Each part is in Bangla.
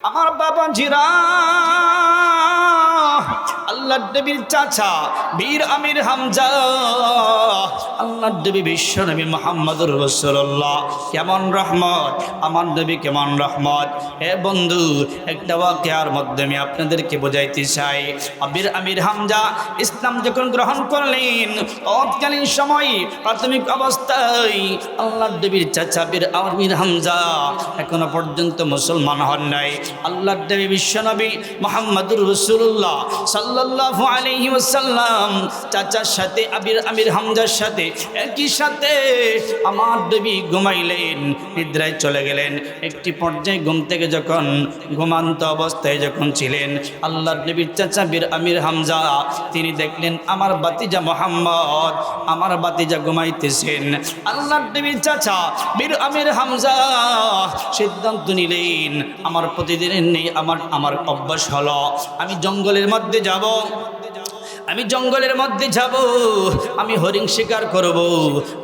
আমার বাবা জিরা আল্লাহর নবীর চাচা বীর আমির হামজা আল্লাহর নবী বিশ্ব নবী মুহাম্মদুর রাসূলুল্লাহ কেমন রহমত, আমার নবী কেমন রহমত। হে বন্ধু, একটা ওয়াকিয়ার মাধ্যমে আপনাদেরকে বোঝাইতে চাই। বীর আমির হামজা ইসলাম যখন গ্রহণ করলেন, তৎকালীন সময় প্রাথমিক অবস্থায় আল্লাহর নবীর চাচা বীর আমির হামজা এখনো পর্যন্ত মুসলমান হন নাই। আল্লাহর নবী বিশ্ব নবী মুহাম্মদুর রাসূলুল্লাহ সাল্লাল্লাহু আলাইহি ওয়াসাল্লাম চাচার সাথে বীর আমির হামজার সাথে একই সাথে আমার নবী ঘুমাইলেন, নিদ্রায় চলে গেলেন। একটি পর্যায়ে ঘুম থেকে যখন ঘুমান্ত অবস্থায় যখন ছিলেন, আল্লাহর নবীর চাচা বীর আমির হামজা তিনি দেখলেন আমার বাতিজা মুহাম্মদ, আমার বাতিজা ঘুমাইতেছেন। আল্লাহর নবীর চাচা বীর আমির হামজা সিদ্ধান্ত নিলেন, আমার প্রতিদিনের নেই আমার অভ্যাস হলো আমি জঙ্গলের মধ্যে যাব, আমি জঙ্গলের মধ্যে যাব, আমি হরিণ শিকার করব।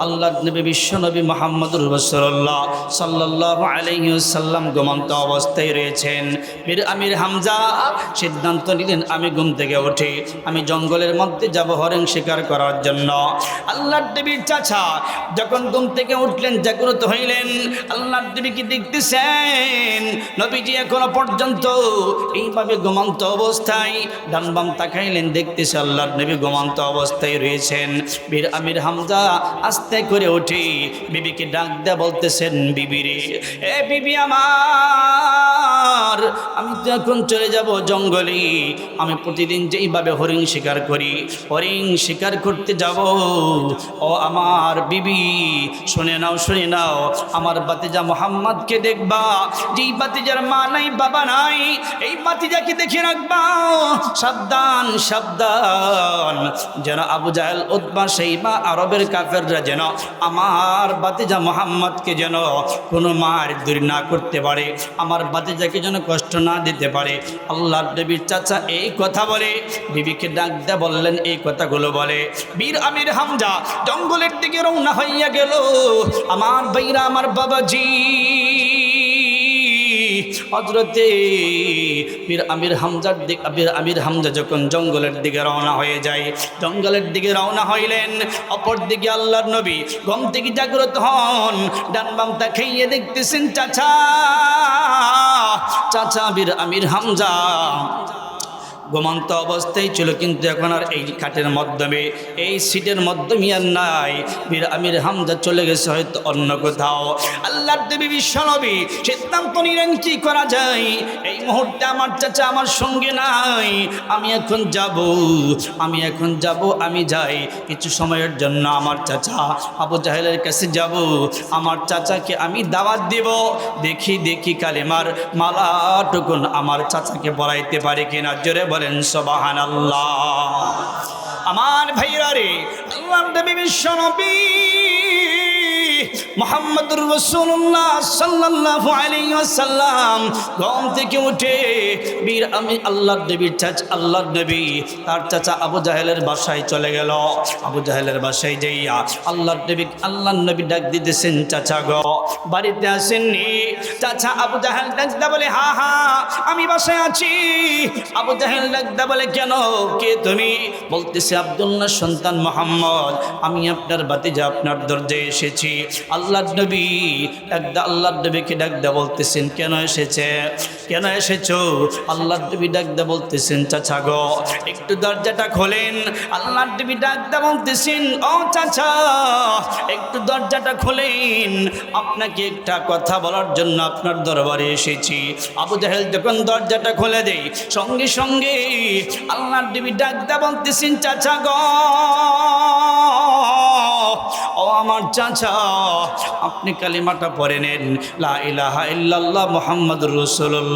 আল্লাহর নবী বিশ্ব নবী মুহাম্মদুর রাসূলুল্লাহ সাল্লাল্লাহু আলাইহি ওয়াসাল্লাম ঘুমন্ত অবস্থায় রয়েছেন। বীর আমির হামজা সিদ্ধান্ত নিলেন আমি ঘুম থেকে উঠে আমি জঙ্গলের মধ্যে যাব হরিণ শিকার করার জন্য। আল্লাহর নবীর চাচা যখন ঘুম থেকে উঠলেন, জাগ্রত হইলেন, আল্লাহর নবীকে দেখতেছেন নবীজি এখনো পর্যন্ত এইভাবে ঘুমন্ত অবস্থায় ডান বাম তাকাইলেন, দেখতেছে আল্লাহর নবী ঘুমন্ত অবস্থায় রয়েছেন। বীর আমির হামজা আস্তে করে উঠে বিবিকে ডাক দেয়া বলতেছেন, বিবি রে, এ বিবি আমার, আমি তো এখন চলে যাব জঙ্গলে, আমি প্রতিদিন যেইভাবে হরিণ শিকার করি, হরিণ শিকার করতে যাব। ও আমার বিবি, শুনে নাও শুনে নাও, আমার বাতিজা মুহাম্মদকে দেখবা, যেই বাতিজার মা নাই বাবা নাই, এই বাতিজাকে দেখে রাখবা। সাবধান সাবধান, যেন আবু জাহেল উতবা শাইবা আরবের কাফেররা যেন আমার বাতিজা মুহাম্মদকে যেন কোনো মার দূর না করতে পারে, আমার বাতিজাকে যেন কষ্ট না দিতে পারে। আল্লাহর নবীর চাচা এই কথা বলে বিবিকে ডাক দেয়া বললেন, এই কথাগুলো বলে বীর আমির হামজা জঙ্গলের দিকে রওনা হইয়া গেল। আমার ভাইরা, আমার বাবাজি, হযরতে বীর আমির হামজার দিক বীর আমির হামজা যখন জঙ্গলের দিকে রওনা হয়ে যায়, জঙ্গলের দিকে রওনা হইলেন, অপর দিকে আল্লাহর নবী ঘুম থেকে জাগ্রত হন, ডান বাম তাকাইয়ে দেখতেছেন চাচা চাচা বীর আমির হামজা ঘুমন্ত অবস্থায় ছিল, কিন্তু এখন আর এই খাটের মাধ্যমে এই সিটের মাধ্যমে আর নাই। বীর আমির হামজা চলে গেছে হয়তো অন্য কোথাও। আল্লাহর নবী বিশ্ব নবী সিদ্ধান্ত নিলেন কি করা যায়, এই মুহূর্তে আমার চাচা আমার সঙ্গে নাই, আমি এখন যাব, আমি যাই কিছু সময়ের জন্য আমার চাচা আবু জাহেলের কাছে যাব, আমার চাচাকে আমি দাওয়াত দেব, দেখি কালেমার মালাটুকুন আমার চাচাকে পড়াইতে পারে কিনা। জোরে বলেন সুবহানাল্লাহ। আমার ভাইরা রে, আল্লাহর নবী বিশ্ব নবী মুহাম্মদুর রাসূলুল্লাহ সাল্লাল্লাহু আলাইহি ওয়াসাল্লাম ঘুম থেকে উঠে বীর আমি আল্লাহর নবীর চাচা আল্লাহর নবী তার চাচা আবু জাহেলের বাসায় চলে গেল। আবু জাহেলের বাসায় যাইয়া আল্লাহর নবী ডাক দিতেছেন, চাচা গো বাড়িতে আসেননি? চাচা আবু জাহেল ডাকদা বলে, হ্যাঁ আমি বাসায় আছি। আবু জাহেল ডাকদা বলে, কেন, কে তুমি? বলতেছে, আব্দুল্লাহ সন্তান মুহাম্মদ, আমি আপনার বাতিজা আপনার দরজায় এসেছি। আল্লাহর নবীকে ডাকদা বলতেছেন, কেন এসেছো? আল্লাহর নবী ডাকদা বলতেছেন, চাচা গো একটু দরজাটা খোলেন। আল্লাহর নবী ডাকদা বলতেছেন, ও চাচা একটু দরজাটা খোলেন, আপনাকে একটা কথা বলার জন্য আপনার দরবারে এসেছি। আবু জাহেল যখন দরজাটা খুলে দেয়, সঙ্গে সঙ্গে আল্লাহর নবী ডাকদা বলতেছেন, চাচা গো, ও আমার চাচা, আপনি কালিমাটা পড়ে নেন, লা ইলাহা ইল্লাল্লাহ মুহাম্মাদুর রাসূলুল্লাহ।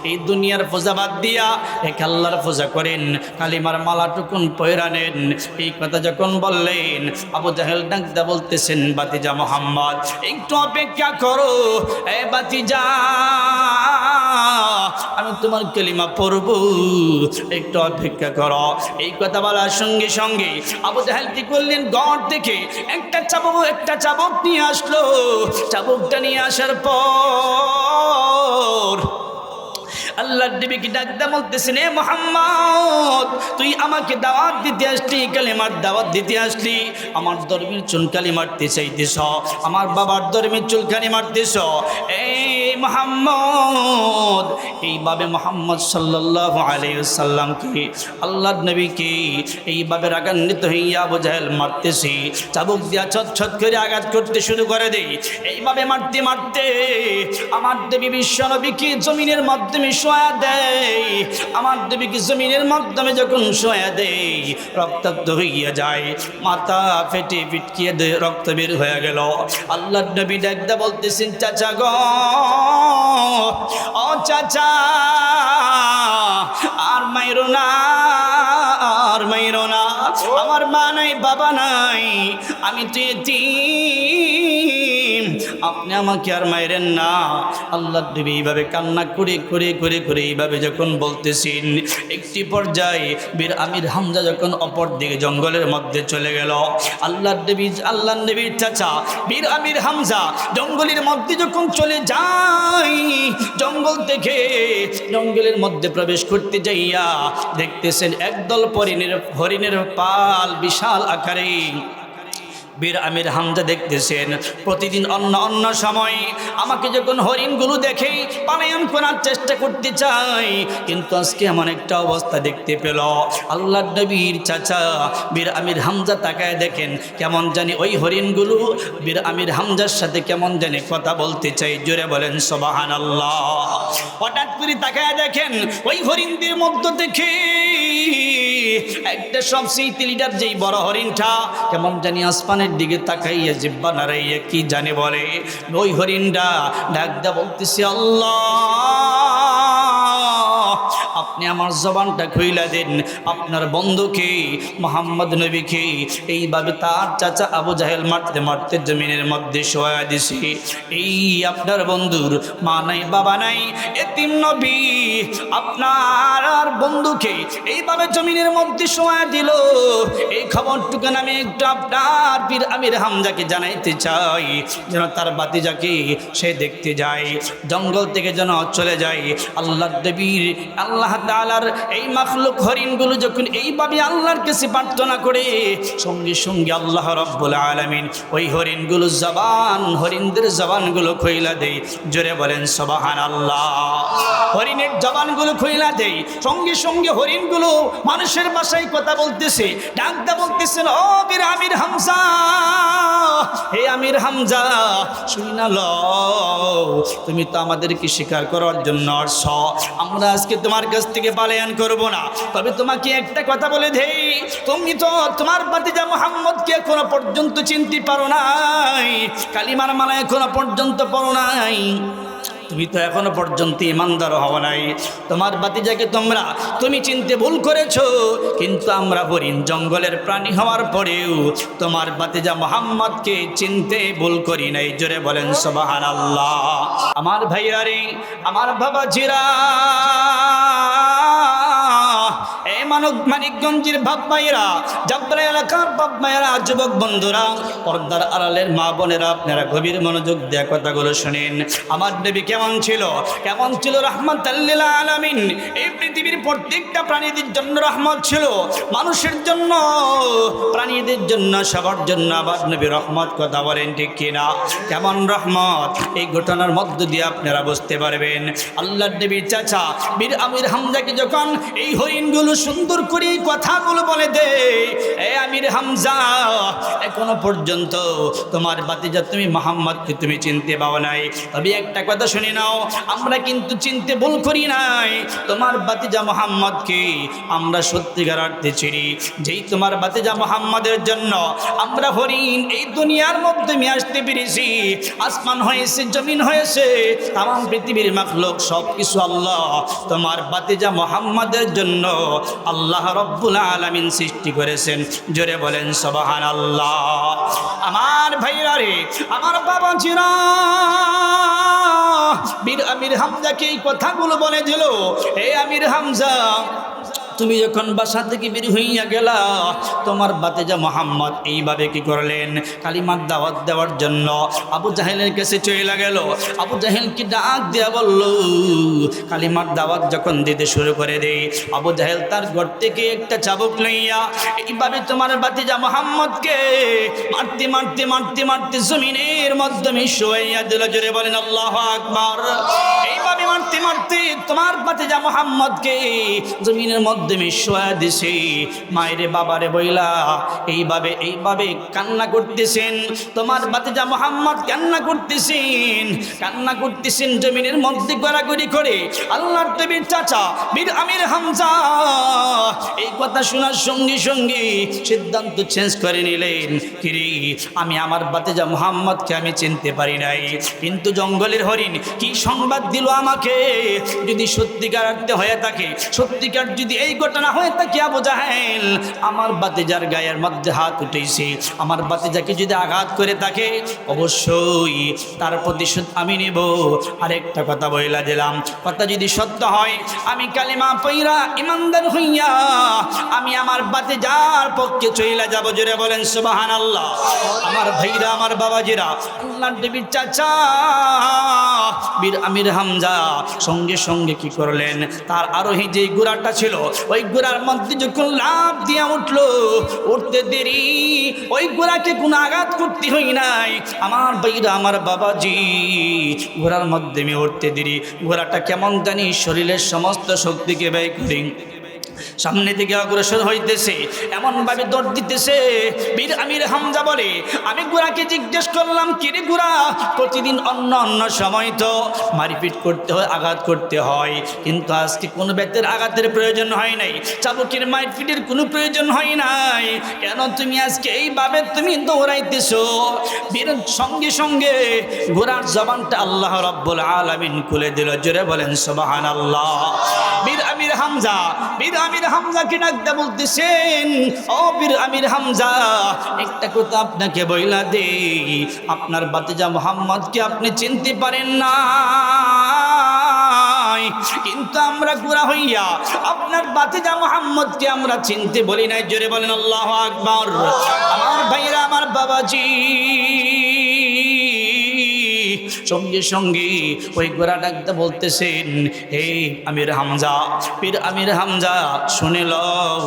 এই দুনিয়ার পূজা বাদ দিয়া এক আল্লাহর পূজা করেন, কালিমার মালাটুকুন পয়রা নেন। এই কথা যখন বললেন, আবু জাহেল ডাকদা বলতেছেন, বাতিজা মুহাম্মদ একটু অপেক্ষা করো, এ বাতিজা আমি তোমার কালিমা পড়ব, একটু অপেক্ষা করো। এই কথা বলার সঙ্গে সঙ্গে আবু জাহেল কি করলেন, ঘর থেকে একটা চাবুক নিয়ে আসলো। চাবুকটা নিয়ে আসার পর আল্লাহর নবীকে ডাক দিয়ে বলতেছেন, এ মুহাম্মদ, তুই আমাকে দাওয়াত দিতে আসলি, কালিমার দাওয়াত দিতে আসলি, আমার ধর্মের চুনকালি মারতে চাইতেছ, আমার বাবার ধর্মের চুলকানি মারতেছ। এই মুহাম্মদ, এইভাবে মুহাম্মদ সাল্লাল্লাহু আলাইহি ওয়াসাল্লামকে, আল্লাহর নবীকে এইভাবে রাগান্বিত হইয়া আবু জাহেল মারতেছি, চাবুক দিয়া ছট করে আঘাত করতে শুরু করে দেই। এইভাবে মারতে মারতে আমার দেবী বিশ্ব নবীকে জমিনের মাধ্যমে শোয়া দেয়। আমার দেবীকে জমিনের মাধ্যমে যখন শোয়া দেয়, রক্তাক্ত হইয়া যায়, মাথা ফেটে পিটকিয়ে রক্ত বের হয়ে গেল। আল্লাহর নবী ডাকদা বলতেছেন, চাচা গো, ও চাচা, আর মাইরো না, আর মাইরো না, আমার মা নাই, বাবা নাই, আমি তো এতিম, আপনি আমাকে আর মাইরেন না। আল্লাহর নবী এইভাবে কান্না করে করে করে করে এইভাবে যখন বলতেছেন, একটি পর্যায়ে বীর আমির হামজা যখন অপর দিকে জঙ্গলের মধ্যে চলে গেল, আল্লাহর নবীর চাচা বীর আমির হামজা জঙ্গলের মধ্যে যখন চলে যায়, জঙ্গল থেকে জঙ্গলের মধ্যে প্রবেশ করতে যাইয়া দেখতেছেন একদল হরিণের পাল বিশাল আকারে। বীর আমির হামজা দেখতেছেন, প্রতিদিন অন্য সময় আমাকে যখন হরিণগুলো দেখে পালায়ন করার চেষ্টা করতে চাই, কিন্তু আজকে এমন একটা অবস্থা দেখতে পেল। আল্লাহর নবীর চাচা বীর আমির হামজা তাকায় দেখেন, কেমন জানি ওই হরিণগুলো বীর আমির হামজার সাথে কেমন জানি কথা বলতে চাই। জোরে বলেন সুবহানাল্লাহ। হঠাৎ করে তাকায় দেখেন, ওই হরিণদের মধ্য থেকে একটা সবচেয়ে লিডার, যেই বড় হরিণটা কেমন জানি আসমানের দিকে তাকাইয়া জিব্বা নাড়াইয়া কি জানে বলে। ওই হরিণটা ডাক দা বলতেছে, আল্লাহ, আপনি আমার জবানটা খুইলা দেন, আপনার বন্ধুকে মুহাম্মদ নবীকে এইভাবে তার চাচা আবু জাহেল মারতে মারতে জমিনের মধ্যে শোয়া দিছে। এই আপনার বন্ধুর মা নাই, বাবা নাই, এতিম নবী আপনার আর বন্ধুকে এইভাবে জমিনের মধ্যে শোয়া দিল। এই খবরটুকুন আমি একটু আপনার বীর আমির হামজাকে জানাইতে চাই, যেন তার বাতিজাকে সে দেখতে যায়, জঙ্গল থেকে যেন চলে যায়। আল্লাহর নবীর আল্লাহ তাআলার এই মাখলুক হরিণগুলো যখন এইভাবে আল্লাহর কাছে প্রার্থনা করে, সঙ্গে সঙ্গে আল্লাহ রাব্বুল আলামিন ওই হরিণগুলো হরিণদের জবানগুলো খুইলা দেয়। জোরে বলেন সুবহানাল্লাহ। হরিণের জবানগুলো খুইলা দেয়, সঙ্গে সঙ্গে হরিণগুলো মানুষের ভাষায় কথা বলতেছে, ডাকদা বলতেছেন, ও বীর আমির হামজা, হে আমির হামজা, শুনি না লও, তুমি তো আমাদেরকে শিকার করার জন্য আসছ, আমরা আজকে তোমার কাছ থেকে পালায়ন করব না। তবে তোমাকে একটা কথা বলে দেই, তুমি তো তোমার ভাতিজা মুহাম্মদকে এখনো পর্যন্ত চিনতে পারো নাই, কালিমার মালা এখনো পর্যন্ত পড়ো নাই, তুমি তো এখনো পর্যন্ত ইমানদার হও নাই, তোমার ভাতিজাকে তুমি চিনতে ভুল করেছো, কিন্তু আমরা হরিণ জঙ্গলের প্রাণী হওয়ার পরেও তোমার ভাতিজা মুহাম্মদকে চিনতে ভুল করি নাই। জোরে বলেন সুবহানাল্লাহ। আমার ভাইয়ারে, আমার বাবাজিরা, এই মানিকগঞ্জের বাপ ভাইয়েরা, জাবরা এলাকার বাপ ভাইয়েরা, যুবক বন্ধুরা, পর্দার আড়ালের মা বোনেরা, আপনারা গভীর মনোযোগ দিয়ে কথাগুলো শুনেন। আমার নবী কেমন ছিল রাহমাতাল লিল আলামিন। এই পৃথিবীর প্রত্যেকটা প্রাণীদের জন্য রহমত ছিল, মানুষের জন্য, প্রাণীদের জন্য, সবার জন্য আমার নবী রহমত। কথা বলেন ঠিক কিনা? কেমন রহমত, এই ঘটনার মধ্য দিয়ে আপনারা বুঝতে পারবেন। আল্লাহর নবীর চাচা বীর আমির হামজাকে যখন এই হরিণগুলো সুন্দর করে কথাগুলো বলে দে, এ আমির হামজা, এখনো পর্যন্ত তোমার ভাতিজা তুমি মুহাম্মদকে তুমি চিনতে পাও নাই, তবে একটা কথা শুনে নাও, আমরা কিন্তু চিনতে ভুল করি নাই, তোমার ভাতিজা মুহাম্মদকে আমরা সত্যিকার অর্থে চিনি। যেই তোমার ভাতিজা মুহাম্মদের জন্য আমরা হরিণ এই দুনিয়ার মধ্যে নিয়ে আসতে পেরেছি, আসমান হয়েছে, জমিন হয়েছে, তামাম পৃথিবীর মাখলুক সব কিছু আল্লাহ তোমার ভাতিজা মুহাম্মদের জন্য আল্লাহ রব্বুল আলামিন সৃষ্টি করেছেন। জোরে বলেন সুবহানাল্লাহ। আমার ভাইরা রে, আমার বাবাজিরা, বীর আমির হামজাকে এই কথাগুলো বলে দিল, হে আমির হামজা, তুমি যখন বাসা থেকে বের হইয়া গেলা, তোমার ভাতিজা মুহাম্মদ এইভাবে কি করলেন, কালিমার দাওয়াত দেওয়ার জন্য আবু জাহেলের কাছে চলে গেল। আবু জাহেল কি ডাক দিয়া বলল, কালিমার দাওয়াত যখন দিতে শুরু করে দেয়, আবু জাহেল তার ঘর থেকে একটা চাবুক লইয়া এইভাবে তোমার ভাতিজা মুহাম্মদকে মারতে মারতে মারতে মারতে জমিনের মাধ্যমে শোয়াইয়া দিল। জোরে বলেন আল্লাহু আকবার। এইভাবে মারতে মারতে তোমার ভাতিজা মুহাম্মদকে জমিনের মাধ্যমে শোয়া দিছে। মায়েরে বাবারে বইলা এইভাবে এইভাবে কান্না করতেছেন। তোমার ভাতিজা মুহাম্মদ কান্না করতেছেন জমিনের মধ্যে গড়াগড়ি করে। আল্লাহর নবীর চাচা বীর আমির হামজা এই কথা শোনার সঙ্গে সঙ্গে সিদ্ধান্ত চেঞ্জ করে নিলেন, কিরে আমি আমার ভাতিজা মুহাম্মদকে আমি চিনতে পারি নাই, কিন্তু জঙ্গলের হরিণ কি সংবাদ দিল আমাকে। যদি সত্যিকার অর্থে হয়ে থাকে, সত্যিকার যদি এই ঘটনা হয়ে থাকে, আবু জাহেল আমার ভাতিজার গায়ের মধ্যে হাত উঠেছে, আমার ভাতিজাকে যদি আঘাত করে থাকে অবশ্যই তার প্রতিশোধ আমি নেব। আরেকটা কথা বইলা দিলাম, কথা যদি সত্য হয় আমি কালিমা পইরা ইমানদার হইয়া আমি আমার ভাতিজার পক্ষে চইলা যাব। জোরে বলেন সুবহানাল্লাহ। আমার ভাইরা, আমার বাবাজিরা, আল্লাহর নবীর চাচা বীর আমির হামজা সঙ্গে সঙ্গে কি করলেন, তার আরোহী যে ঘোড়াটা ছিল ওই ঘোড়ার মধ্যে যখন লাফ দিয়া উঠলো, উঠতে দেরি ওই ঘোড়াকে কোনো আঘাত করতে হই নাই। আমার ভাইরা, আমার বাবাজি, ঘোড়ার মধ্যে উঠতে দেরি ঘোড়াটা কেমন জানি শরীরের সমস্ত শক্তিকে ব্যয় করে সামনে দিকে অগ্রসর হইতেছে, এমনভাবে দৌড় দিতেছে। বীর আমির হামজা বলে, আমি ঘোড়াকে জিজ্ঞেস করলাম, কিরে ঘোড়া, প্রতিদিন অন্য অন্য সময় তো মারপিট করতে হয়, আঘাত করতে হয়, কিন্তু আজকে কোনো ব্যক্তির আঘাতের প্রয়োজন হয় নাই, চাবুকের মারপিটের কোনো প্রয়োজন হয় নাই, কেন তুমি আজকে এইভাবে তুমি দৌড়াইতেছো? বীর সঙ্গে সঙ্গে ঘোড়ার জবানটা আল্লাহ রাব্বুল আলামিন খুলে দিল। জোরে বলেন সুবহানাল্লাহ। বীর আমির হামজাকে ডাকতে বলতেছেন, ও বীর আমির হামজা, একটা কথা আপনাকে বইলা দে, আপনার ভাতিজা মুহাম্মদকে আপনি চিনতে পারেন না, কিন্তু আমরা গুরা হইয়া আপনার ভাতিজা মুহাম্মদকে আমরা চিনতে বলি নাই। জোরে বলেন আল্লাহু আকবার। আমার ভাইরা, আমার বাবাজি, সঙ্গে সঙ্গে ওই ঘোড়া ডাকতে বলতেছেন, এই আমির হামজা, পীর আমির হামজা, শুনে লও,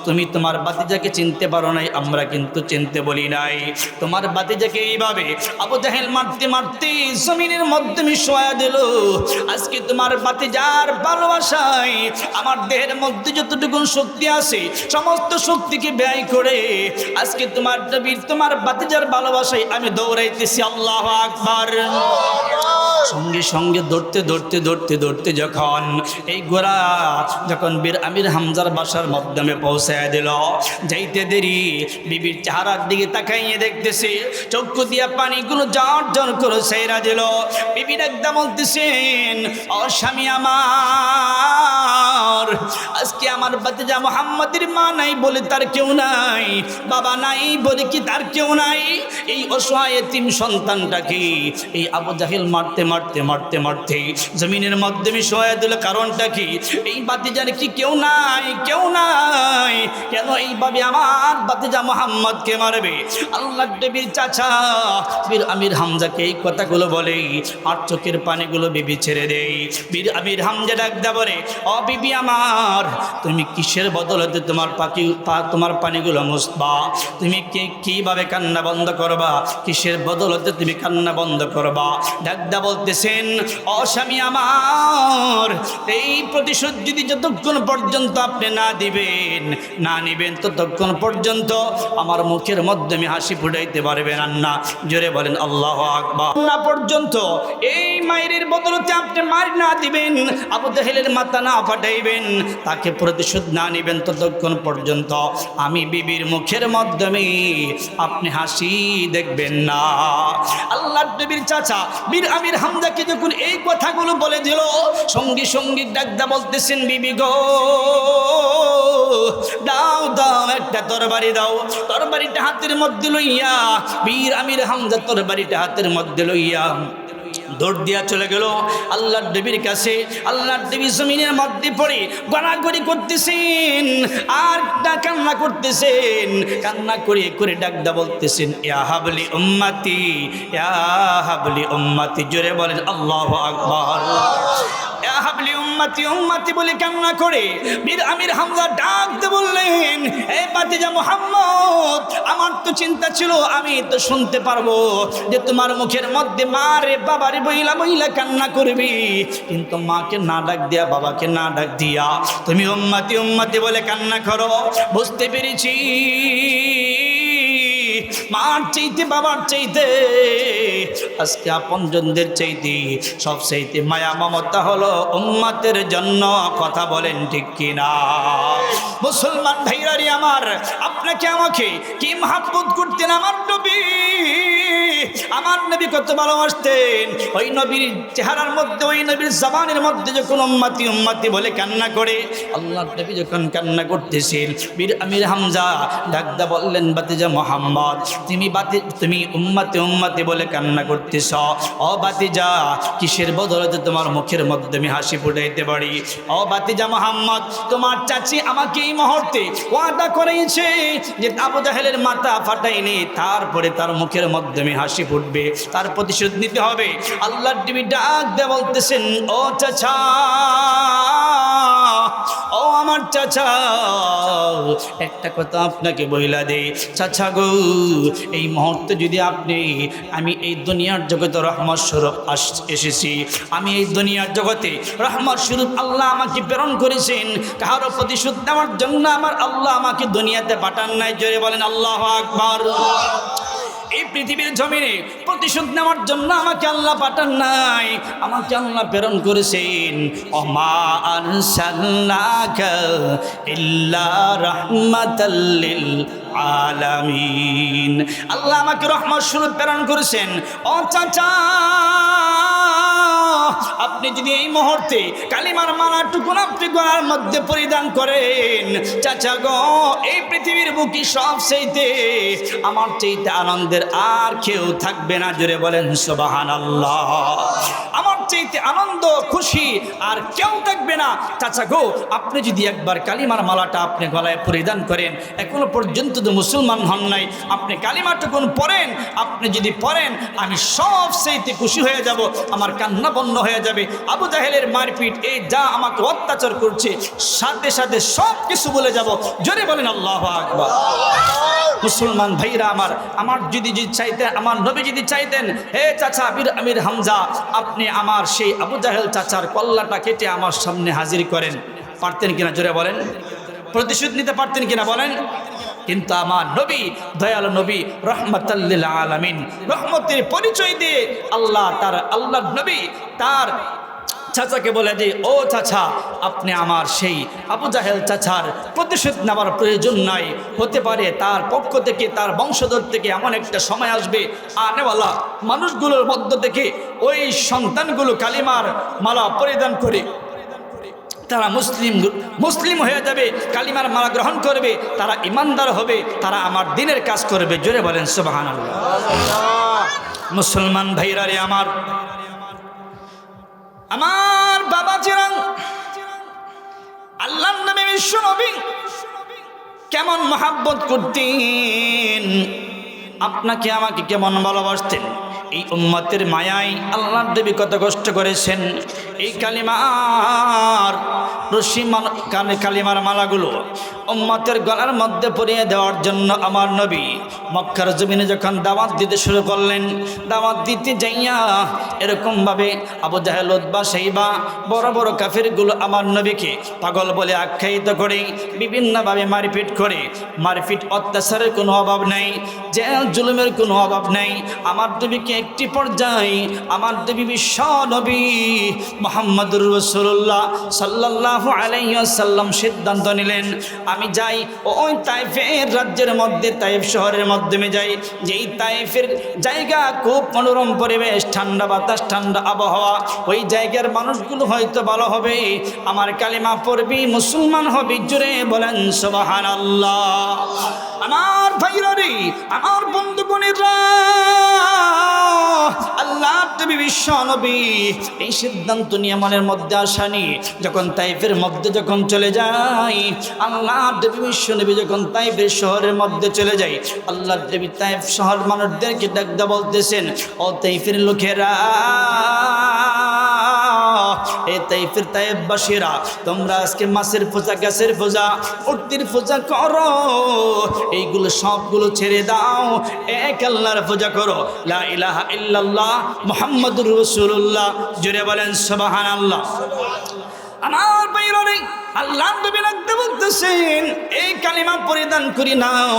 তুমি তোমার ভাতিজাকে চিনতে পারো নাই, আমরা কিন্তু চিনতে বলি নাই। তোমার ভাতিজাকে এইভাবে আবু জাহেল মারতে মারতে জমিনের মধ্যে শোয়া দিল। আজকে তোমার ভাতিজার ভালোবাসায় আমার দেহের মধ্যে যতটুকু শক্তি আছে সমস্ত শক্তিকে ব্যয় করে আজকে তোমার নবীর তোমার ভাতিজার ভালোবাসায় আমি দৌড়াইতেছি। আল্লাহু আকবার। সঙ্গে সঙ্গে দৌড়তে যখন এই ঘোড়া যখন বীর আমির হামজার বাসার মাধ্যমে পৌঁছায় দিল, যাইতে দেরি বিবির চেহারার দিকে তাকাইয়ে দেখতেছে, চক্ষু দিয়া পানিগুলো ঝর ঝর করে ছেড়া দিল। বিবির একদম বলতেছেন, ও স্বামী আমার, আজকে আমার ভাতিজা মুহাম্মদের মা নাই বলে তার কেউ নাই, বাবা নাই বলে কি তার কেউ নাই, এই অসহায় এতিম সন্তানটাকে এই আবু জাহেল মারতে মারতে মারতে মারতে জমিনের মাধ্যমে শোয়া দিল। কারণটা কি? এই ভাতিজার কি কেউ নাই? কেউ নাই, কেন এইভাবে আমার ভাতিজা মুহাম্মদকে মারবে? আল্লাহর নবীর চাচা বীর আমির হামজাকে এই কথাগুলো বলে আর চোখের পানিগুলো বিবি ছেড়ে দেয়। বীর আমির হামজা ডাকদা বলে, ও বিবি আমার, তুমি কিসের বদলতে তোমার পানিগুলো মুছবা? তুমি কিভাবে কান্না বন্ধ করবা? কিসের বদলতে তুমি কান্না বন্ধ করবা? ডাকদা বলতেছেন, ও স্বামী আমার, এই প্রতিশোধ যদি যতক্ষণ পর্যন্ত আপনি না দিবেন, না নিবেন, ততক্ষণ পর্যন্ত আমার মুখের মাধ্যমে হাসি ফুটাইতে পারবেন না। জোরে বলেন আল্লাহু আকবার। না পর্যন্ত এই মায়ের বদলতে আপনি মার না দিবেন, আবু জাহেলের মাথা না ফাটাইবেন, তাকে প্রতিশোধ না নিবেন, ততক্ষণ পর্যন্ত আমি বিবির মুখের মাধ্যমে আপনি হাসি দেখবেন না। আল্লাহর নবীর চাচা বীর আমির হামজাকে যখন এই কথাগুলো বলে দিল, সঙ্গী সঙ্গী ডাকদা বলতেছেন, বিবি গো, দাও দাও একটা তরবারি দাও। তরবারিটা হাতের মধ্যে লইয়া বীর আমির হামজা তরবারিটা হাতের মধ্যে লইয়া দৌড় দিয়া চলে গেল আল্লাহর নবীর কাছে। আল্লাহর নবী জমিনের মধ্যে পড়ে গড়াগড়ি করতেছেন আর কান্না করতেছেন, কান্না করে করে ডাকদা বলতেছেন, ইয়া হাবলি উম্মতি, ইয়া হাবলি উম্মতি। জোরে বলেন আল্লাহু আকবার। ইয়া হাবলি উম্মতি, উম্মতি বলে কান্না করে বীর আমির হামজা ডাকতে বললেন, এই ভাতিজা মুহাম্মদ, আমার তো চিন্তা ছিল আমি তো শুনতে পারবো যে তোমার মুখের মধ্যে মা রে বাবা রে বইলা বইলা কান্না করবি, কিন্তু মাকে না ডাক দিয়া বাবাকে না ডাক দিয়া তুমি উম্মতি উম্মতি বলে কান্না করো। বুঝতে পেরেছি মার চাইতে বাবার চাইতে আজকে আপনজনদের চাইতে সব চাইতে মায়া মমতা হলো উম্মতের জন্য। কথা বলেন ঠিক কিনা? মুসলমান ভাইরারি আমার, আপনাকে আমাকে কি মহব্বত করতেন আমার নবী। আমার নবী কত ভালোবাসতেন। ওই নবীর চেহারার মধ্যে, ওই নবীর জবানের মধ্যে যখন উম্মতি উম্মতি বলে কান্না করে, আল্লাহর নবী যখন কান্না করতেছেন, বীর আমির হামজা ডাকদা বললেন, ভাতিজা মুহাম্মদ, তুমি উম্মতি উম্মতি বলে কান্না করতেছ। ও ভাতিজা, কিসের বদলতে তোমার মুখের মধ্যে আমি হাসি ফুটাইতে পারি? ও ভাতিজা মুহাম্মদ, তোমার চাচি আমাকে এই মুহূর্তে ওয়াদা করেছে যে আবু জাহেলের মাথা ফাটাইনি তারপরে তার মুখের মধ্যে আমি হাসি ফুটবে, তার প্রতিশোধ নিতে হবে। আল্লাহর নবী ডাক দিয়ে বলতেছেন, ও চাচা, ও আমার চাচা, একটা কথা আপনাকে বইলা দে চাচা গো, এই মুহূর্তে যদি আমি এই দুনিয়ার জগতে রহমত স্বরূপ এসেছি, আমি এই দুনিয়ার জগতে রহমত স্বরূপ আল্লাহ আমাকে প্রেরণ করেছেন, কারো প্রতিশোধ নেওয়ার জন্য আমার আল্লাহ আমাকে দুনিয়াতে পাঠান নাই। জোরে বলেন আল্লাহু আকবার। এই পৃথিবীর জমিনে প্রতিশোধ নেওয়ার জন্য আমাকে আল্লাহ পাঠান নাই, আমাকে আল্লাহ প্রেরণ করেছেন। ওমা আরসালনাকা ইল্লা রাহমাতাল লিল আলামিন। আল্লাহ আমাকে রহমত স্বরূপ প্রেরণ করেছেন। ও চাচা, আপনি যদি এই মুহূর্তে কালিমার মালাটুকুন আপনি গলার মধ্যে পরিধান করেন, চাচা গো, এই পৃথিবীর বুকে সব চাইতে আমার চাইতে আনন্দের আর কেউ থাকবে না। জোরে বলেন সুবহানাল্লাহ। আমার চাইতে আনন্দ খুশি আর কেউ থাকবে না। চাচা গো, আপনি যদি একবার কালিমার মালাটা আপনি গলায় পরিধান করেন, এখনো পর্যন্ত তো মুসলমান হন নাই, আপনি কালিমাটুকুন পড়েন, আপনি যদি পড়েন আমি সব চাইতে খুশি হয়ে যাব, আমার কান্না বন্ধ হয়ে যাবে। আবু জাহেলের মারপিট, এই যা আমাকে অত্যাচার করছে, সাথে সাথে সব কিছু বলে যাব। জোরে বলেন আল্লাহু আকবার। মুসলমান ভাইরা আমার যদি চাইতেন, আমার নবী যদি চাইতেন, হে চাচা বীর আমির হামজা, আপনি আমার সেই আবু জাহেল চাচার কল্লাটা কেটে আমার সামনে হাজির করেন, পারতেন কিনা? জোরে বলেন। প্রতিশোধ নিতে পারতেন কিনা বলেন? কিন্তু আমার নবী, দয়ালু নবী, রহমাতাল লিল আলামিন, রহমতের পরিচয় দিয়ে আল্লাহর নবী তার চাচাকে বলে যে, ও চাচা, আপনি আমার সেই আবু জাহেল চাচার প্রতিশোধ নেওয়ার প্রয়োজন নাই। হতে পারে তার পক্ষ থেকে, তার বংশধর থেকে এমন একটা সময় আসবে, আনেওয়ালা মানুষগুলোর মধ্য থেকে ওই সন্তানগুলো কালিমার মালা পরিধান করে তারা মুসলিম হয়ে যাবে, কালিমার মালা গ্রহণ করবে, তারা ইমানদার হবে, তারা আমার দিনের কাজ করবে। জোরে বলেন সুবহানাল্লাহ। মুসলমান ভাইরা রে আমার বাবা চিরাং আল্লাহর নবী বিশ্ব নবী কেমন মহব্বত করতেন, আপনাকে আমাকে কেমন ভালোবাসতেন। এই উম্মতের মায়ায় আল্লাহর নবী কত কষ্ট করেছেন। এই কালিমার কালিমার মালাগুলো উম্মতের গলার মধ্যে পরিয়ে দেওয়ার জন্য আমার নবী মক্কার জমিনে যখন দাওয়াত দিতে শুরু করলেন, দাওয়াত দিতে যাইয়া এরকমভাবে আবু জাহেল, উতবা, শাইবা বড় বড় কাফিরগুলো আমার নবীকে পাগল বলে আখ্যায়িত করে বিভিন্নভাবে মারপিট অত্যাচারের কোনো অভাব নাই, জেল জুলুমের কোনো অভাব নাই। আমার নবীকে একটি পর্যায়ে আমার নবী বিশ্ব নবী মুহাম্মদুর রাসূলুল্লাহ সাল্লাল্লাহু আলাইহি ওয়াসাল্লাম সিদ্ধান্ত নিলেন, আমি যাই ওই তায়েফের রাজ্যের মধ্যে, তায়েফ শহরের মাধ্যমে যাই, যেই তায়েফের জায়গা খুব মনোরম পরিবেশ, ঠান্ডা বাতাস, ঠান্ডা আবহাওয়া, ওই জায়গার মানুষগুলো হয়তো ভালো হবে, আমার কালিমা পড়বি, মুসলমান হবি। জোরে বলেন সুবহানাল্লাহ। আমার ভাইরা রে, আমার বন্ধু বোনেরা, আল্লাহ আল্লাহ নবী বিশ্ব নবী এই সিদ্ধান্ত নিয়ে মনের মধ্যে আসানি যখন তাইফের মধ্যে যখন চলে যায়, আল্লাহ নবী বিশ্ব নবী যখন তাইফের শহরের মধ্যে চলে যায়, আল্লাহ নবী তাইফ শহর মানুষদেরকে ডাকতে বলতেছেন, ও তাইফের লোকেরা, এই তাইফের তাইফবাসীরা, তোমরা আজকে মাছের পূজা, গাছের পূজা, মূর্তির পূজা করো, এইগুলো সবগুলো ছেড়ে দাও, এক আল্লাহর পূজা করো, লা ইলাহা ইল্লাল্লাহ মুহাম্মাদুর রাসূলুল্লাহ। জোরে বলেন সুবহানাল্লাহ। আমার বাইরে আল্লাহ নবী লাগতে বলতেছেন, এই কালিমা পরিধান করে নাও,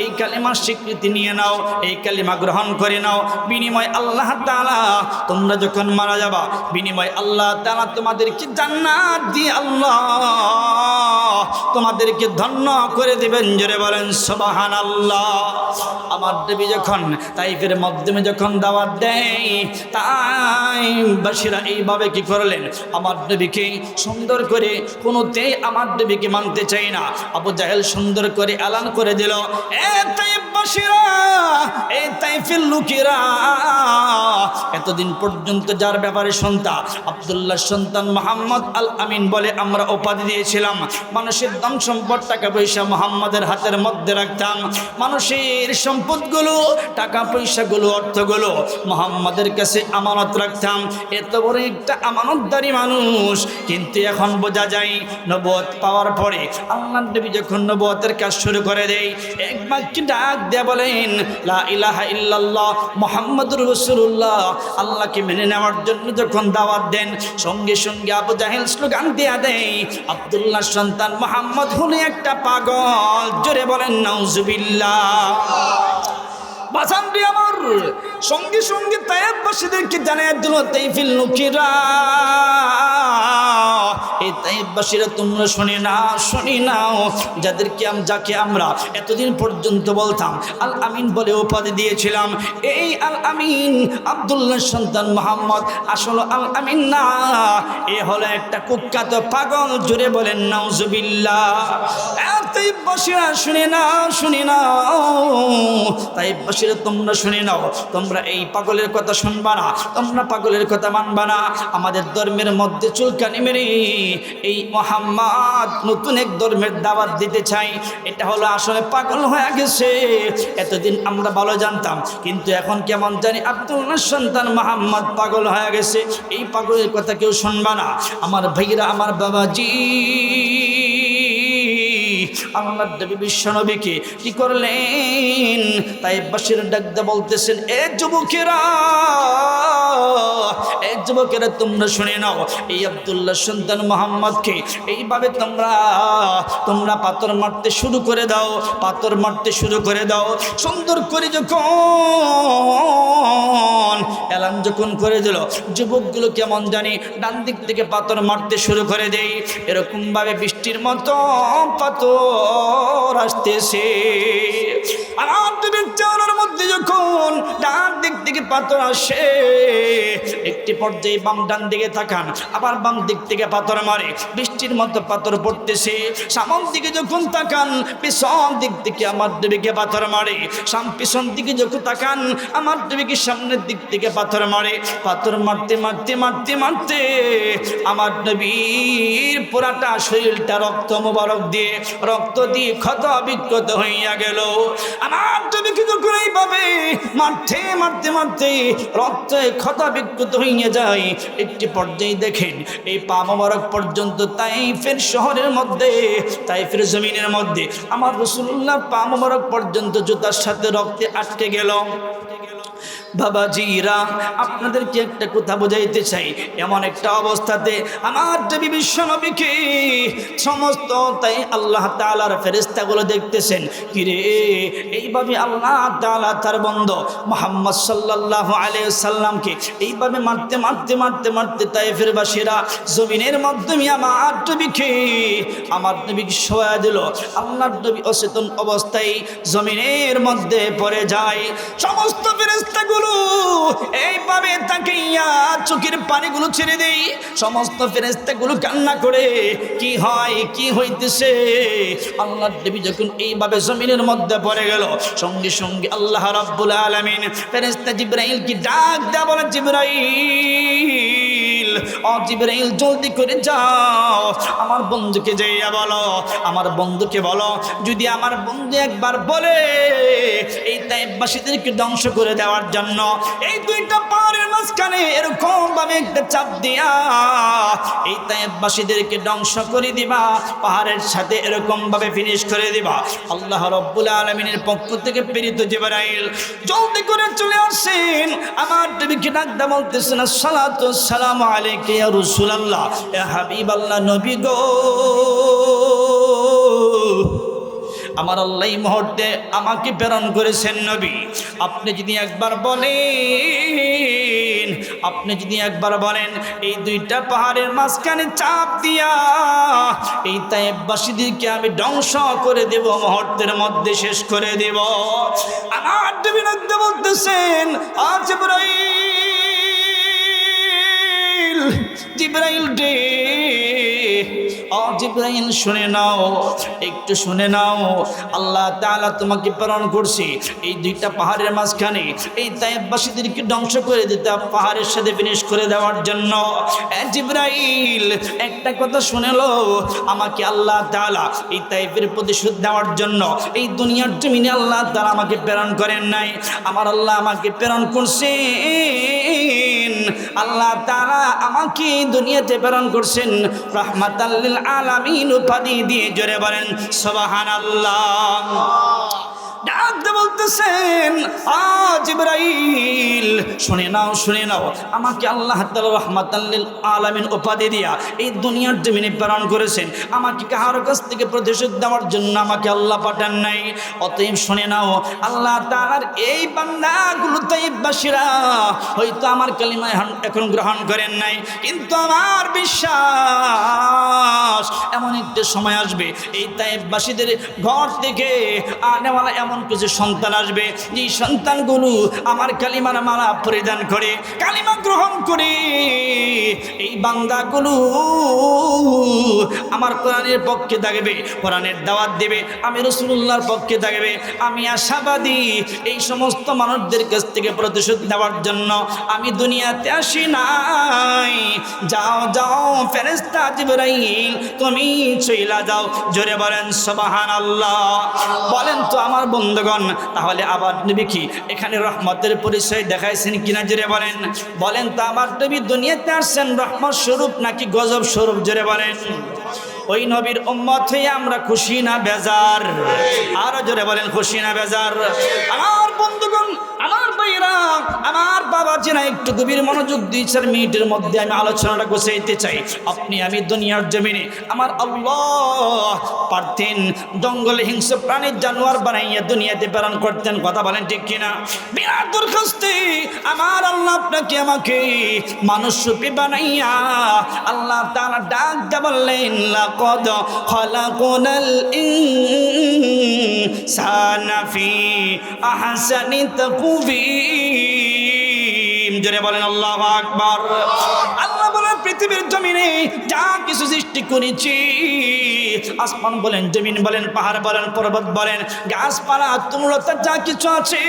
এই কালিমার স্বীকৃতি নিয়ে নাও, এই কালিমা গ্রহণ করে নাও। বিনিময় আল্লাহ তাআলা তোমরা যখন মারা যাবা, বিনিময় আল্লাহ তাআলা তোমাদেরকে জান্নাত দিয়ে আল্লাহ তোমাদেরকে ধন্য করে দিবেন। জোরে বলেন সুবহানাল্লাহ। আমার নবী যখন তাইফের মাধ্যমে যখন দাওয়াত দেয়, তাইফবাসীরা এইভাবে কি করলেন, আমার নবীকে সুন্দর করে কোনোতেই আমার নবীকে মানতে চাই না। আবু জাহেল সুন্দর করে এলান করে দিল, এ তাইফবাসীরা, এই তাইফের লোকেরা, এতদিন পর্যন্ত যার ব্যাপারে সন্তান আব্দুল্লাহ সন্তান মুহাম্মদ আল আমিন বলে আমরা উপাধি দিয়েছিলাম, মানুষের ধন সম্পদ টাকা পয়সা মুহাম্মাদের হাতের মধ্যে রাখতাম, মানুষের সম্পদগুলো টাকা পয়সাগুলো অর্থগুলো মুহাম্মাদের কাছে আমানত রাখতাম, এত বড় একটা আমানতদারি মানুষ। কিন্তু এখন বোঝা যায় নবুয়ত পাওয়ার পরে আল্লাহর নবী যখন নবুয়তের কাজ শুরু করে দেয়, এক বাক্যে ডাক দিয়ে বলেন, লা ইলাহা ইল্লাল্লাহ মুহাম্মাদুর রাসূলুল্লাহ, আল্লাহকে মেনে নেওয়ার জন্য যখন দাওয়াত দেন, সঙ্গে সঙ্গে আবু জাহেল স্লোগান দিয়ে দেয়, আব্দুল্লাহ সন্তান মুহাম্মদ হলো একটা পাগল। জোরে বলেন নাউজুবিল্লাহ। বাসানটি আমার সঙ্গে সঙ্গে তাইফবাসীদেরকে জানিয়ে দিল, তাইফের লোকেরা, এই তাইফবাসীরা তোমরা শুনে নাও, যাকে আমরা এতদিন পর্যন্ত বলতাম আল আমিন বলে উপাধি দিয়েছিলাম, এই আল আমিন আব্দুল্লাহ সন্তান মুহাম্মদ আসলে আল আমিন না, এ হলো একটা কুখ্যাত পাগল। জোরে বলেন নাউজুবিল্লাহ। তাইফবাসীরা শুনে নাও, তাইফবাসীরা তোমরা শুনে নাও, তোমরা এই পাগলের কথা শুনবা না, তোমরা পাগলের কথা মানবা না। আমাদের ধর্মের মধ্যে চুলকানি মেরে এই মুহাম্মদ নতুন এক ধর্মের দাওয়াত দিতে চাই, এটা হলো আসলে পাগল হয়ে গেছে। এতদিন আমরা ভালো জানতাম, কিন্তু এখন কেমন জানি আব্দুল্লাহ সন্তান মুহাম্মদ পাগল হয়ে গেছে, এই পাগলের কথা কেউ শুনবা না। আমার ভাইরা, আমার বাবাজি, আল্লাহর নবী বিশ্ব নবীকে কি করলেন, তাইফবাসীরা ডাকতে বলতেছেন, এ যুবকেরা তোমরা শুনে নাও, এই আব্দুল্লাহ সন্তান মুহাম্মদকে এইভাবে তোমরা পাথর মারতে শুরু করে দাও, সুন্দর করে যখন এলান যখন করে দিল, যুবকগুলো কেমন জানি ডান দিক থেকে পাথর মারতে শুরু করে দেয়, এরকম ভাবে বৃষ্টির মতো পাথর আসতেছে। আমার চাওয়ার মধ্যে যখন ডান দিক থেকে পাথর আসে, একটি পর্যায়ে ডান দিকে তাকান, আবার বাম দিক থেকে পাথর মারে, বৃষ্টির মতো পাথর পড়তেছে। সামন দিকে যখন তাকান, পিছন দিক থেকে আমার নবীকে পাথর মারে, পিছন দিকে যখন তাকান, আমার নবীকে সামনের দিক থেকে পাথর মারে। পাথর মারতে আমার নবীর পুরাটা শরীরটা রক্ত মোবারক দিয়ে ক্ষত বিক্ষত হইয়া গেল। আমার নবীকে যখন এইভাবে মারতে রক্তে ক্ষত বিক্ষত হইয়া যায়, একটি পর্যায়ে দেখেন এই পা মোবারক পর্যন্ত তাইফের শহরের মধ্যে, তাইফের জমিনের মধ্যে আমার রাসূলুল্লাহ পা মোবারক পর্যন্ত জুতার সাথে রক্তে আটকে গেল। বাবাজিরা, আপনাদেরকে একটা কথা বোঝাইতে চাই, এমন একটা অবস্থাতে আমার নবী বিশ্ব নবীকে সমস্ত তাই আল্লাহ তাআলার ফেরেশতাগুলো দেখতেছেন, কিরে এইভাবে আল্লাহ তাআলা তার বন্ধু মুহাম্মদ সাল্লাল্লাহু আলাইহি সাল্লামকে এইভাবে মারতে তাইফের বাসীরা জমিনের মাধ্যমে আমার নবীকে শোয়া দিল। আল্লাহর নবী অচেতন অবস্থায় জমিনের মধ্যে পড়ে যায়। সমস্ত ফেরেশতাগুলো ফেরেশতাগুলো এইভাবে তাকাইয়া চোখের পানিগুলো ছেড়ে দেই। সমস্ত ফেরেশতাগুলো কান্না করে কি হয় কি হইতেছে। আল্লাহর নবী যখন এইভাবে জমিনের মধ্যে পড়ে গেল, সঙ্গে সঙ্গে আল্লাহ রাব্বুল আলামিন ফেরেশতা জিবরাইলকে ডাক দেয়া বলে, জিবরাইল, ও জিবরাইল জলদি করে যাও, আমার বন্ধুকে যাইয়া বলো, আমার বন্ধুকে বলো যদি আমার বন্ধু একবার বলে এই তায়েফবাসীদেরকে ধ্বংস করে দেওয়ার জন্য এই দুইটা পাহাড়ের মাঝখানে এরকম ভাবে একটা চাপ দিয়া এই তায়েফবাসীদেরকে ধ্বংস করে দিবা, পাহাড়ের সাথে এরকম ভাবে ফিনিশ করে দিবা, আল্লাহ রাব্বুল আলামিনের পক্ষ থেকে প্রেরিত জিবরাইল জলদি করে চলে আসেন। আমার নবীকে ডাক দেয়া বলতেছেন, আসসালাতু আসসালামু আলাইকা ইয়া রাসূলুল্লাহ, ইয়া হাবিবাল্লাহ, নবী গো, আমার আল্লাহ এই মুহূর্তে আমাকে প্রেরণ করেছেন নবী। আপনি যদি একবার বলেন, আপনি যদি একবার বলেন এই দুইটা পাহাড়ের মাঝখানে চাপ দিয়া এই তায়েফবাসীদেরকে আমি ধ্বংস করে দেব, মুহূর্তের মধ্যে শেষ করে দেব। আমার নবী ডাকতে বলতেছেন, জিবরাইল, জিবরাইল রে, ও জিবরাইল শুনে নাও, একটু শুনে নাও, আল্লাহ তাআলা তোমাকে প্রেরণ করছে এই দুইটা পাহাড়ের মাঝখানে এই তায়েফবাসীদেরকে ধ্বংস করে দিতে, পাহাড়ের সাথে ফিনিশ করে দেওয়ার জন্য। জিবরাইল একটা কথা শুনে লো, আমাকে আল্লাহ তাআলা এই তায়েফের প্রতিশোধ দেওয়ার জন্য এই দুনিয়ার জমিনে আল্লাহ তাআলা আমাকে প্রেরণ করেন নাই, আমার আল্লাহ আমাকে প্রেরণ করছেন। আল্লাহ তাআলা আমাকে দুনিয়াতে প্রেরণ করছেন রাহমাতাল লিল আলামিন উপাধি দিয়ে। জোরে বলেন সুবহানাল্লাহ। ডাকতে বলতেছেন, জিবরাইল শুনে নাও, শুনে নাও, আমাকে আল্লাহ তাআলা রাহমাতাল লিল আলামিন উপাধি দিয়া এই দুনিয়ার জমিনে প্রেরণ করেছেন, আমাকে কাহার কাছ থেকে প্রতিশোধ দেওয়ার জন্য আমাকে আল্লাহ পাঠান নাই। অতএব শুনে নাও, আল্লাহ তাআলার এই বান্দাগুলো তায়েফবাসীরা হয়তো আমার কালিমা এখন গ্রহণ করেন নাই, কিন্তু আমার বিশ্বাস এমন একটা সময় আসবে এই তায়েফবাসীদের ঘর থেকে আনেওয়ালা এমন কিছু সন্তান আসবে, যে সন্তানগুলো আমার কালিমার মালা পরিধান করে কালিমা গ্রহণ করে এই বান্দাগুলো আমার কোরআনের পক্ষে থাকবে, কোরআনের দাওয়াত দেবে, আমি রাসূলুল্লাহর পক্ষে থাকবে। আমি আশাবাদী এই সমস্ত মানুষদের কাছ থেকে প্রতিশোধ নেওয়ার জন্য আমি দুনিয়াতে আসি নাই। যাও যাও ফেরেশতা জিবরাইল, তুমি চইলা যাও। জোরে বলেন সুবহানাল্লাহ। বলেন তো আমার বন্ধুগণ, তাহলে আবার নবী কি এখানে রহমতের পরিচয় দেখাইছেন কিনা? জোরে বলেন। বলেন তো আমার নবী দুনিয়াতে আসছেন রহমত স্বরূপ নাকি গজব স্বরূপ? জোরে বলেন। ওই নবীর উম্মত হয়ে আমরা খুশি না বেজার? আরো জোরে বলেন, খুশি না বেজার? আমার বন্ধুগণ, আমার ভাইরা, আমার বাবাজিরা, একটু গভীর মনোযোগ 2-4 মিনিটের মধ্যে আমি আলোচনাটা গোছাইতে চাই। আপনি আমি দুনিয়ার জমিনে আমার আল্লাহ পারতেন জঙ্গলে হিংস্র প্রাণীর জানোয়ার বানাইয়া দুনিয়াতে প্রেরণ করতেন, কথা বলেন ঠিক কিনা? বিরাট দরখাস্তে আমার আল্লাহ আপনাকে আমাকে মানুষ রূপে বানাইয়া আল্লাহ তাআলা ডাক দিয়ে বললেন, লাকাদ খালাকনাল ইনসানা ফি আহসানি তাকওয়িম। জোরে বলেন আল্লাহু আকবার। আল্লাহ বলেন পৃথিবীর জমিনে যা কিছু সৃষ্টি করেছি, আসমান বলেন, জমিন বলেন, পাহাড় বলেন, পর্বত বলেন, গাছপালা, তরুলতা, যা কিছু আছে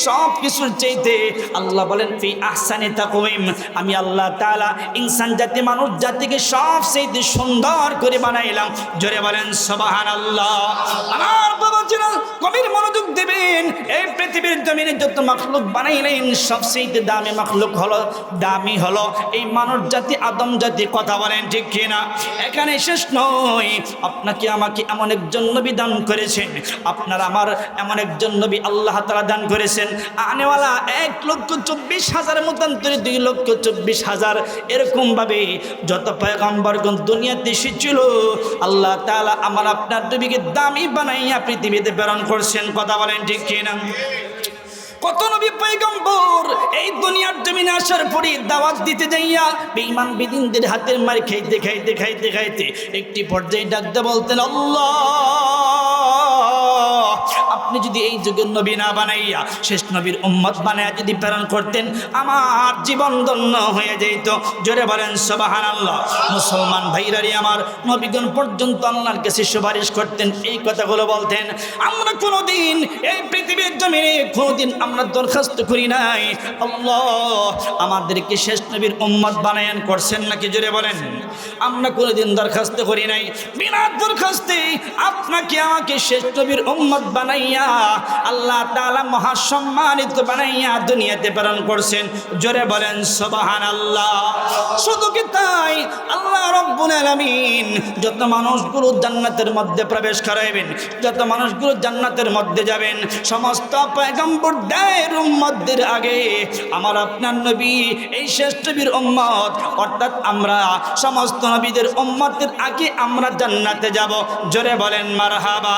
সব কিছুর চাইতে আল্লাহ বলেন ফি আহসানি তাকওয়িম, আমি আল্লাহ তাআলা ইনসান জাতি, মানুষ জাতিকে সব চাইতে সুন্দর করে বানাইলাম। জোরে বলেন সুবহানাল্লাহ। আমার বাবাজিরা গভীর মনোযোগ দেবেন। এই পৃথিবীর জমিনে যত মাখলুক বানাইলেন সবচেয়ে দামি মাখলুক হলো, দামি হলো এই মানব জাতি, আদম জাতি, কথা বলেন ঠিক কিনা? এখানে শেষ নয়, আপনাকে আমাকে এমন একজন নবী দান করেছেন, আপনার আমার এমন একজন নবী আল্লাহ তাআলা দান করেছেন, আনেওয়ালা 1,24,000 মতান্তরে 2,24,000 এরকম ভাবে যত পয়গম্বরগণ দুনিয়াতে এসেছিল আল্লাহ তাআলা আমার আপনার নবীকে দামি বানাইয়া পৃথিবীতে প্রেরণ করছেন, কথা বলেন ঠিক কিনা? কত নবী পয়গম্বর এই দুনিয়ার জমিনে আসার পরে দাওয়াত দিতে যাইয়া বেঈমান বেদিনদের হাতের মার খাইতে খাইতে খাইতে খাইতে একটি পর্যায়ে ডাকতে বলতেন, আল্লাহ আপনি যদি এই যুগের নবী না বানাইয়া শেষ নবীর উম্মত বানাইয়া যদি প্রেরণ করতেন আমার জীবন ধন্য হয়ে যেত। জোরে বলেন সুবহানাল্লাহ। মুসলমান ভাইরারি আমার, নবীগণ পর্যন্ত আল্লাহর কাছে সুপারিশ করতেন, এই কথাগুলো বলতেন। আমরা কোনোদিন এই পৃথিবীর জমিনে কোনোদিন আমরা দরখাস্ত করি নাই আল্লাহ আমাদেরকে শেষ নবীর উম্মত বানায়ান করছেন নাকি? জোরে বলেন। আমরা কোনোদিন দরখাস্ত করি নাই। বিনা দরখাস্তে আপনাকে আমাকে শেষ নবীর উম্মত বানাইয়া আল্লাহ তাআলা মহাসম্মানিত বানাইয়া দুনিয়াতে প্রেরণ করছেন। জোরে বলেন সুবহানাল্লাহ। শুধু কি তাই, আল্লাহ রাব্বুল আলামিন যত মানুষগুলো জান্নাতের মধ্যে প্রবেশ করাইবেন, যত মানুষগুলো জান্নাতের মধ্যে যাবেন, সমস্ত পয়গম্বরদের উম্মতদের আগে আমার আপনার নবী এই শেষ নবীর উম্মত, অর্থাৎ আমরা সমস্ত নবীদের উম্মতের আগে আমরা জান্নাতে যাব। জোরে বলেন মারহাবা।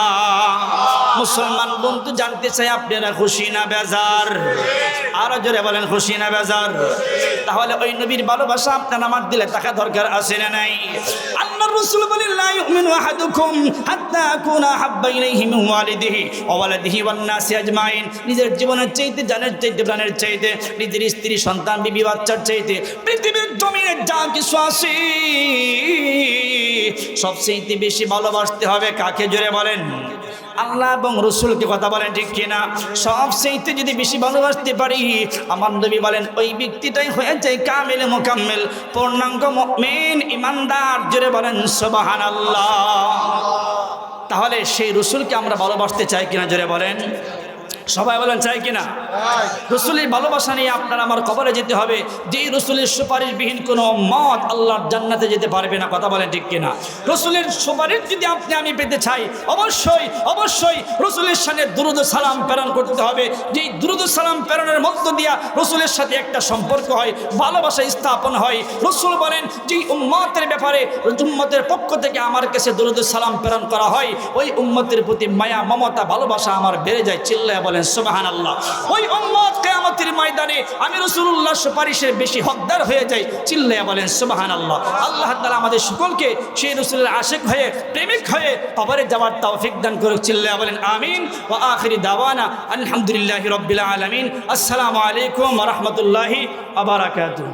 মুসলমান বন্ধু জানতে চাই আপনারা খুশি না বেজার? আরো জোরে বলেন খুশি না বেজার? তাহলে ওই নবীর ভালোবাসা আপনার আমার দিলে থাকা দরকার আছে না নাই? আল্লাহর রাসূল বলেন লা ইউমিনু আহাদুকুম হাত্তা আকুনা হাব্বা ইলাইহি মিন ওয়ালিদিহি ওয়া ওয়ালাদিহি ওয়ান নাসি আজমাইন। নিজের জীবনের চাইতে, জানের চাইতে, প্রাণের চাইতে, নিজের স্ত্রী, সন্তান, বিবি, বাচ্চার চাইতে পৃথিবীর জমিনে যা কিছু আছে সবচেয়ে বেশি ভালোবাসতে হবে কাকে? জোরে বলেন। আল্লাহ এবং রসুলকে। কথা বলেন ঠিক কিনা? সবচেয়ে যদি বেশি ভালোবাসতে পারি আমার নবী বলেন ওই ব্যক্তিটাই হয়ে যায় কামিল মুকাম্মিল, পূর্ণাঙ্গ মুমিন, ইমানদার। জোরে বলেন সুবহানাল্লাহ। তাহলে সেই রসুলকে আমরা ভালোবাসতে চাই কিনা? জোরে বলেন। সবাই বলেন চাই কিনা? রসুলের ভালোবাসা নিয়ে আপনার আমার কবরে যেতে হবে। যেই রসুলের সুপারিশবিহীন কোনো উম্মত আল্লাহর জান্নাতে যেতে পারবে না। কথা বলেন ঠিক কিনা? রসুলের সুপারিশ যদি আপনি আমি পেতে চাই অবশ্যই অবশ্যই রসুলের সাথে দুরূদ সালাম প্রেরণ করতে হবে। যেই দুরূদ সালাম প্রেরণের মধ্য দিয়া রসুলের সাথে একটা সম্পর্ক হয়, ভালোবাসা স্থাপন হয়। রসুল বলেন যেই উম্মতের ব্যাপারে উম্মতের পক্ষ থেকে আমার কাছে দুরূদ সালাম প্রেরণ করা হয় ওই উম্মতের প্রতি মায়া, মমতা, ভালোবাসা আমার বেড়ে যায়। চিল্লায় বলেন সুবহানাল্লাহ। ওই উম্মত কিয়ামতের ময়দানে আমি রাসূলুল্লাহর সুপারিশের বেশি হকদার হয়ে যাই। চিল্লায়া বলেন সুবহানাল্লাহ। আল্লাহ তাআলা আমাদের সকলকে সেই রাসূলের আশিক হয়ে, প্রেমিক হয়ে কবরে যাওয়ার তৌফিক দান করুক। চিল্লায়া বলেন আমিন। ওয়া আখিরি দাওয়ানা আলহামদুলিল্লাহি রাব্বিল আলামিন। আসসালামু আলাইকুম ওয়া রাহমাতুল্লাহি ওয়া বারাকাতুহু।